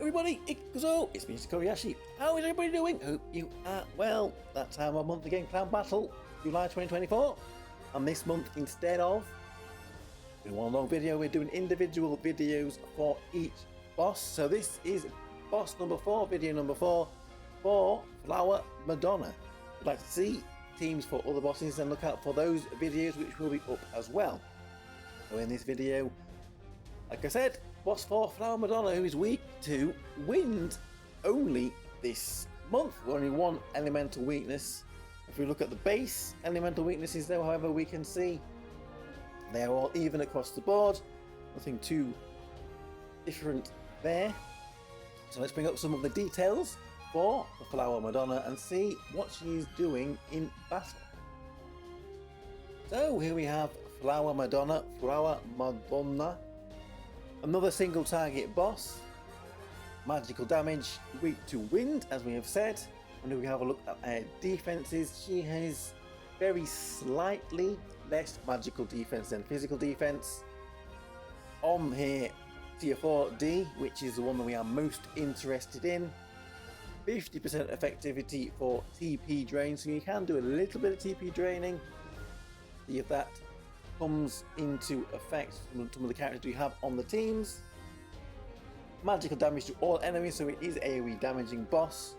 everybody, it's me, Tokkuri Yashi. How is everybody doing? Hope you are well. That's our monthly game plan battle, July 2024. And this month, instead of doing one long video, we're doing individual videos for each boss. So this is boss number 4, video number 4 for Flower Madonna. If you'd like to see teams for other bosses, then look out for those videos which will be up as well. So in this video, like I said, boss 4 Flower Madonna, who is weak to wind only this month. Only one elemental weakness. If we look at the base elemental weaknesses though, however, we can see they're all even across the board. Nothing too different there. So let's bring up some of the details for the Flower Madonna and see what she's doing in battle. So here we have Flower Madonna. Another single target boss. Magical damage, weak to wind, as we have said. And if we have a look at her defenses, she has very slightly less magical defense than physical defense. On here, tier 4D, which is the one that we are most interested in. 50% effectivity for TP drain, so you can do a little bit of TP draining. See if that comes into effect from some of the characters we have on the teams. Magical damage to all enemies, so it is AoE damaging boss.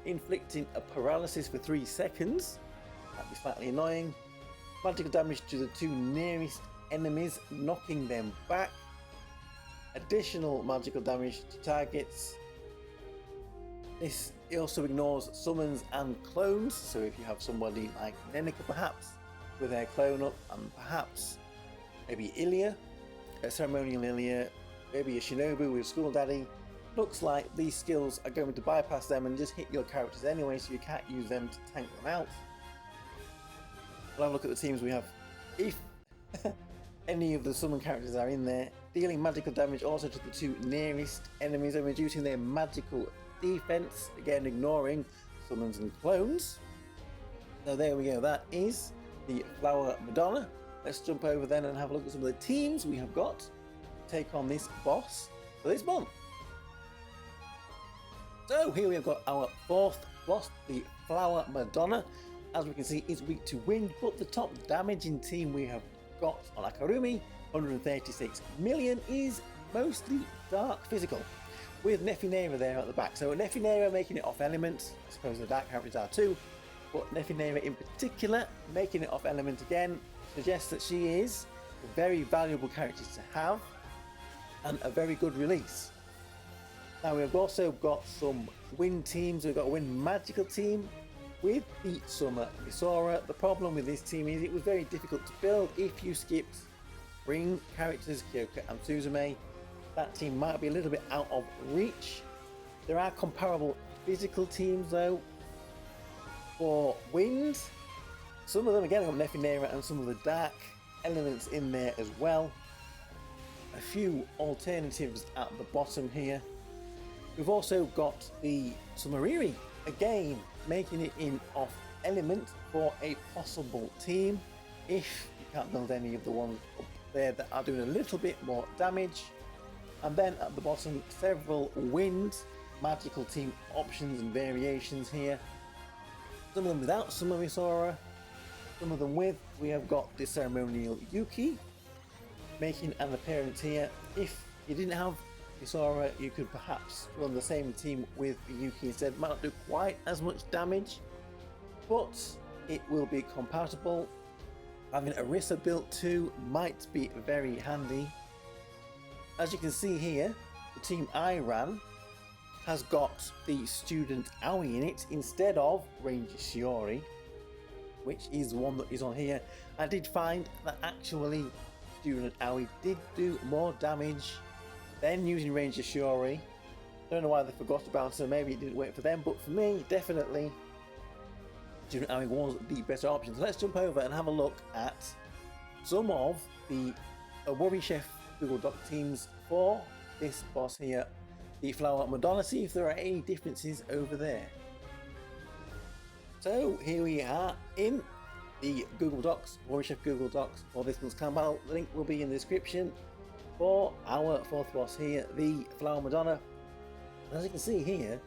Inflicting a paralysis for 3 seconds. That'd be slightly annoying. Magical damage to the 2 nearest enemies, knocking them back. Additional magical damage to targets. This also ignores summons and clones, so if you have somebody like Nenika perhaps with their clone up, and perhaps maybe Ilya, a ceremonial Ilya, maybe a Shinobu with School Daddy, looks like these skills are going to bypass them and just hit your characters anyway, so you can't use them to tank them out. We'll have a look at the teams we have. If any of the summon characters are in there, dealing magical damage also to the 2 nearest enemies and reducing their magical defense, again ignoring summons and clones. So there we go, that is the Flower Madonna. Let's jump over then and have a look at some of the teams we have got to take on this boss for this month. So here we have got our 4th boss, the Flower Madonna. As we can see, is weak to wind, but the top damaging team we have got on Akarumi, 136 million, is mostly dark physical, with Nefinera there at the back. So Nefinera making it off element, I suppose the dark characters are too, but Nefinera in particular making it off element again suggests that she is a very valuable character to have and a very good release. Now we've also got some wind teams. We've got a wind magical team with the Summer Misora. The problem with this team is it was very difficult to build. If you skipped spring characters, Kyoka and Suzume, that team might be a little bit out of reach. There are comparable physical teams though for wind. Some of them again got Nefinera and some of the dark elements in there as well. A few alternatives at the bottom here. We've also got the Sumariri again making it in off element for a possible team if you can't build any of the ones up there that are doing a little bit more damage. And then at the bottom, several wind magical team options and variations here. Some of them without Summer Misora, some of them with. We have got the ceremonial Yuki making an appearance here. If you didn't have Misora, you could perhaps run the same team with Yuki instead. Might not do quite as much damage, but it will be compatible. Having Arisa built too might be very handy. As you can see here, the team I ran has got the student Aoi in it instead of Ranger Shiori, which is the one that is on here. I did find that actually student Aoi did do more damage than using Ranger Shiori. Don't know why they forgot about her, maybe it didn't work for them, but for me, definitely student Aoi was the better option. So let's jump over and have a look at some of the Worry Chef Google Doc teams for this boss here, the Flower Madonna, see if there are any differences over there. So here we are in the Google Docs, Worry Chef Google Docs for this month's clan battle. The link will be in the description for our 4th boss here, the Flower Madonna. As you can see here,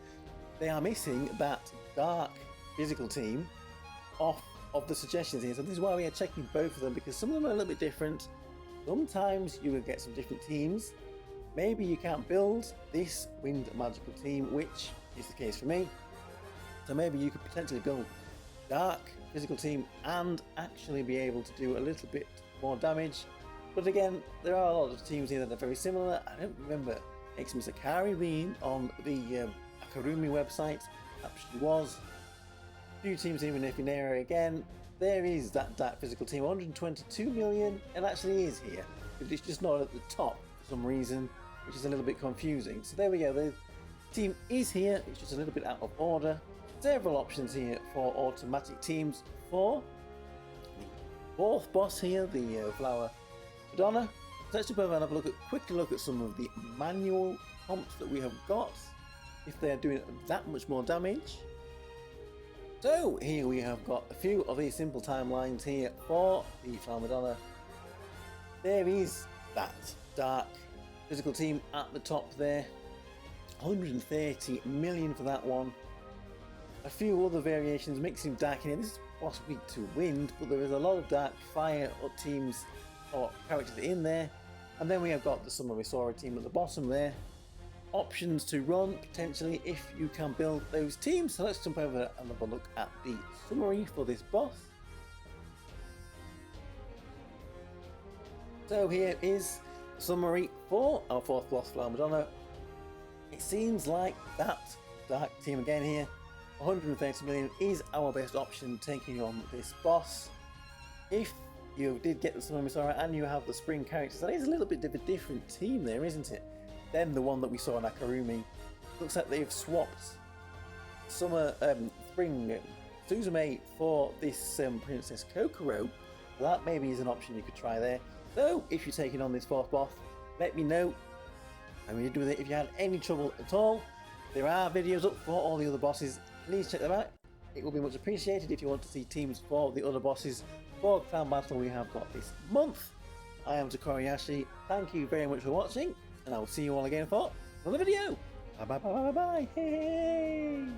they are missing that dark physical team off of the suggestions here. So this is why we are checking both of them, because some of them are a little bit different. Sometimes you will get some different teams. Maybe you can't build this wind magical team, which is the case for me. So maybe you could potentially build dark physical team and actually be able to do a little bit more damage. But again, there are a lot of teams here that are very similar. I don't remember Sakari being on the Akarumi website. Perhaps she was. A few teams here in Ifinera again. There is that dark physical team, 122 million. It actually is here, but it's just not at the top for some reason, which is a little bit confusing. So there we go. The team is here. It's just a little bit out of order. Several options here for automatic teams for the fourth boss here, the Flower Madonna. Let's jump over and have a quick look at some of the manual comps that we have got, if they're doing that much more damage. So here we have got a few of these simple timelines here for the Flower Madonna. There is that dark physical team at the top there, 130 million for that one. A few other variations mixing dark in here. This is boss weak to wind, but there is a lot of dark fire teams or characters in there. And then we have got the Summer Misora team at the bottom there. Options to run potentially if you can build those teams. So let's jump over and have a look at the summary for this boss. So here is the summary for our fourth boss, Flower Madonna. It seems like that dark team again here, 130 million is our best option taking on this boss. If you did get the Summer Misora and you have the spring characters, that is a little bit of a different team there, isn't it? Then the one that we saw in Akarumi. Looks like they've swapped spring Suzume for this Princess Kokoro. That maybe is an option you could try there. So if you're taking on this fourth boss, let me know how you do with it. If you had any trouble at all, there are videos up for all the other bosses. Please check them out. It will be much appreciated if you want to see teams for the other bosses for Clan Battle we have got this month. I am Tokkuri Yashi. Thank you very much for watching, and I will see you all again for another video. Bye bye bye bye bye. Hey.